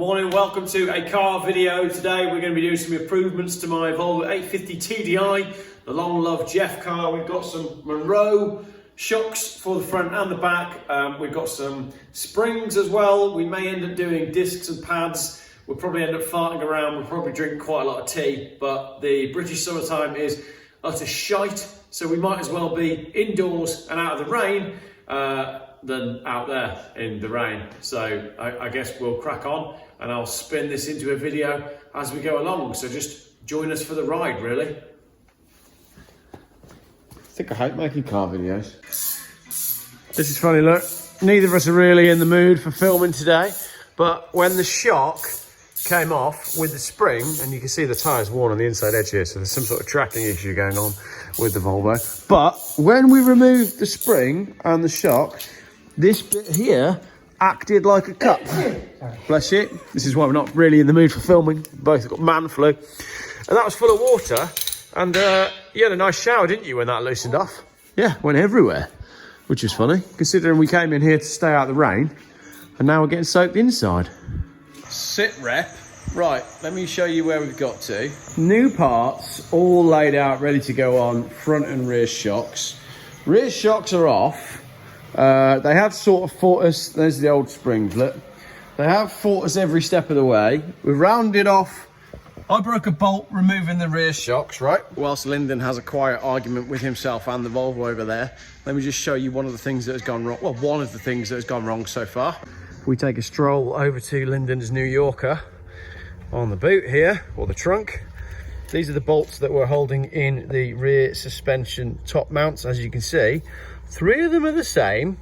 Morning, welcome to a car video. Today we're going to be doing some improvements to my Volvo 850 TDI, the long-loved Geoff car. We've got some Monroe shocks for the front and the back. We've got some springs as well. We may end up doing discs and pads. We'll probably end up farting around. We'll probably drink quite a lot of tea, but the British summertime is utter shite, so we might as well be indoors and out of the rain than out there in the rain. So I guess we'll crack on and I'll spin this into a video as we go along. So just join us for the ride, really. I think I hate making car videos. This is funny, look. Neither of us are really in the mood for filming today, but when the shock came off with the spring, and you can see the tyre's worn on the inside edge here, so there's some sort of tracking issue going on with the Volvo. But when we removed the spring and the shock, this bit here acted like a cup. Bless you. This is why we're not really in the mood for filming. Both got man flu. And that was full of water. And you had a nice shower, didn't you, when that loosened off? Yeah, went everywhere, which was funny, considering we came in here to stay out of the rain, and now we're getting soaked inside. Sit rep. Right, let me show you where we've got to. New parts, all laid out, ready to go on front and rear shocks. Rear shocks are off. They have sort of fought us. There's the old springs, look. They have fought us every step of the way. We've rounded off. I broke a bolt removing the rear shocks, right? Whilst Lyndon has a quiet argument with himself and the Volvo over there. Let me just show you one of the things that has gone wrong. Well, one of the things that has gone wrong so far. We take a stroll over to Lyndon's New Yorker. On the boot here, or the trunk. These are the bolts that we're holding in the rear suspension top mounts. As you can see, 3 of them are the same.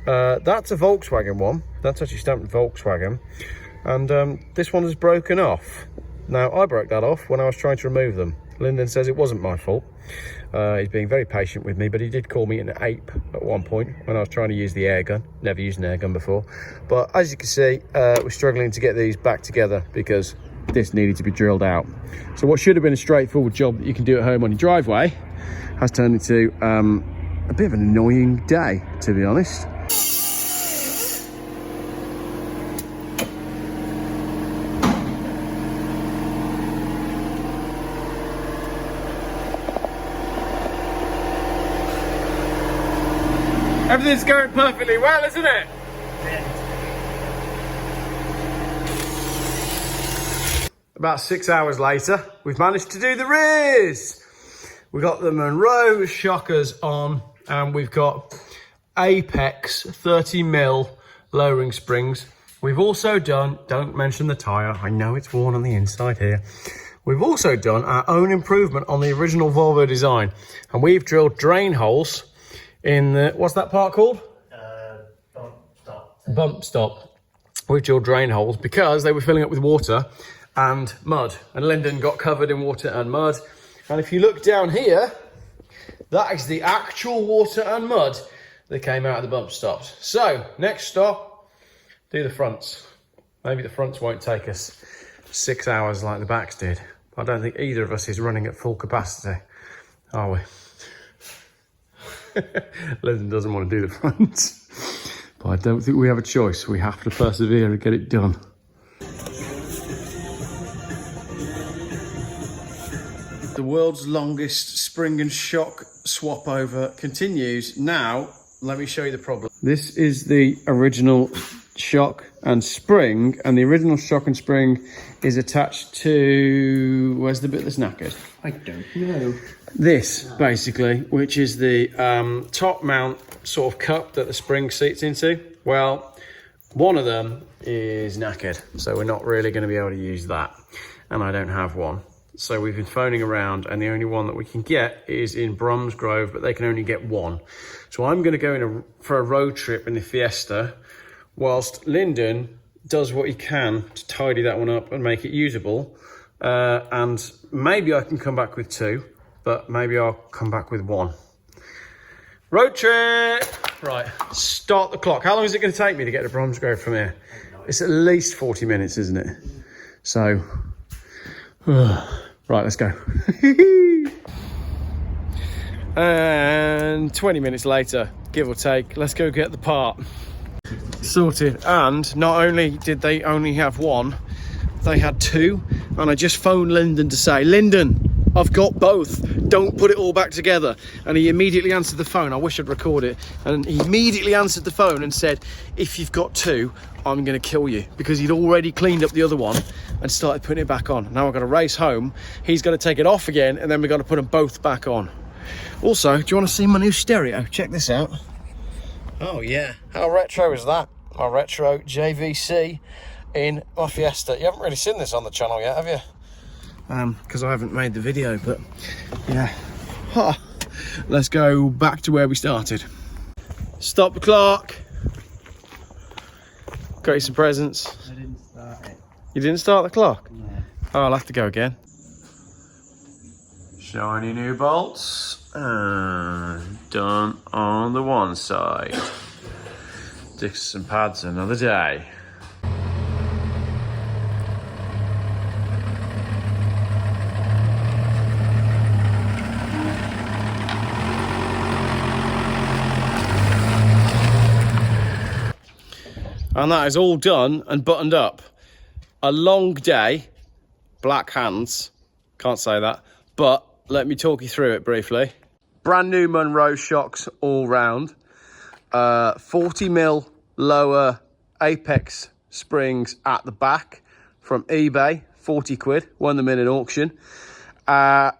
That's a Volkswagen one. That's actually stamped Volkswagen. And this one is broken off. Now, I broke that off when I was trying to remove them. Lyndon says it wasn't my fault. He's being very patient with me, but he did call me an ape at one point when I was trying to use the air gun. Never used an air gun before. But as you can see, we're struggling to get these back together because this needed to be drilled out. So what should have been a straightforward job that you can do at home on your driveway has turned into a bit of an annoying day, to be honest. Everything's going perfectly well, isn't it? About 6 hours later, we've managed to do the rears. We've got the Monroe shockers on, and we've got Apex 30mm lowering springs. We've also done, don't mention the tyre, I know it's worn on the inside here. We've also done our own improvement on the original Volvo design, and we've drilled drain holes in the, what's that part called? Bump stop. Bump stop. We drilled drain holes because they were filling up with water and mud, and Lyndon got covered in water and mud. And if you look down here, that is the actual water and mud that came out of the bump stops. So next stop, do the fronts. Maybe the fronts won't take us 6 hours like the backs did. I don't think either of us is running at full capacity, are we? Lyndon doesn't want to do the fronts, but I don't think we have a choice. We have to persevere and get it done. The world's longest spring and shock swap over continues. Now, let me show you the problem. This is the original shock and spring, and the original shock and spring is attached to, where's the bit that's knackered? I don't know. This, basically, which is the top mount sort of cup that the spring seats into. Well, one of them is knackered, so we're not really going to be able to use that, and I don't have one. So we've been phoning around, and the only one that we can get is in Bromsgrove, but they can only get one. So I'm going to go for a road trip in the Fiesta, whilst Lyndon does what he can to tidy that one up and make it usable. And maybe I can come back with 2, but maybe I'll come back with 1. Road trip! Right, start the clock. How long is it going to take me to get to Bromsgrove from here? It's at least 40 minutes, isn't it? So, right, let's go. And 20 minutes later, give or take, let's go get the part. Sorted. And not only did they only have one, they had two. And I just phoned Lyndon to say, Lyndon, I've got both. Don't put it all back together. And he immediately answered the phone. I wish I'd record it. And he immediately answered the phone and said, if you've got two, I'm going to kill you. Because he'd already cleaned up the other one and started putting it back on. Now I've got to race home. He's going to take it off again. And then we've got to put them both back on. Also, do you want to see my new stereo? Check this out. Oh yeah. How retro is that? My retro JVC in my Fiesta. You haven't really seen this on the channel yet, have you? Because I haven't made the video, but yeah. Huh. Let's go back to where we started. Stop the clock. Got you some presents. I didn't start it. You didn't start the clock? No. Oh, I'll have to go again. Shiny new bolts. Done on the one side. Discs and pads another day. And that is all done and buttoned up. A long day, black hands, can't say that, but let me talk you through it briefly. Brand new Monroe shocks all round. 40mm lower apex springs at the back from eBay, 40 quid, won them in an auction. No,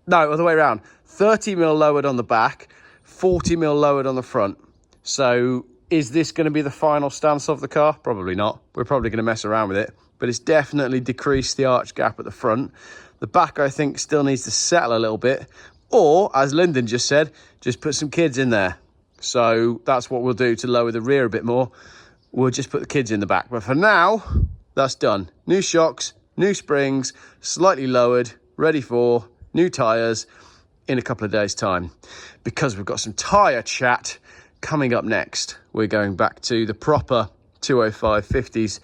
other way around, 30mm lowered on the back, 40mm lowered on the front. So is this going to be the final stance of the car? Probably not. We're probably going to mess around with it, but it's definitely decreased the arch gap at the front. The back, I think, still needs to settle a little bit, or as Lyndon just said, just put some kids in there. So that's what we'll do to lower the rear a bit more. We'll just put the kids in the back. But for now, that's done. New shocks, new springs, slightly lowered, ready for new tyres in a couple of days' time. Because we've got some tyre chat coming up next. We're going back to the proper 205 50s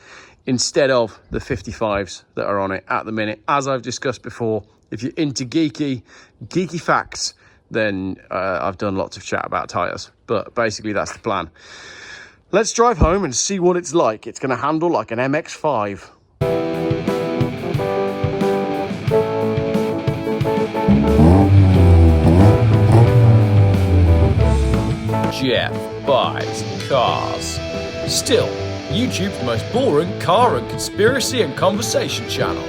instead of the 55s that are on it at the minute. As I've discussed before, if you're into geeky facts, then I've done lots of chat about tyres. But basically, that's the plan. Let's drive home and see what it's like. It's going to handle like an MX-5. Geoff buys cars. Still, YouTube's most boring car and conspiracy and conversation channel.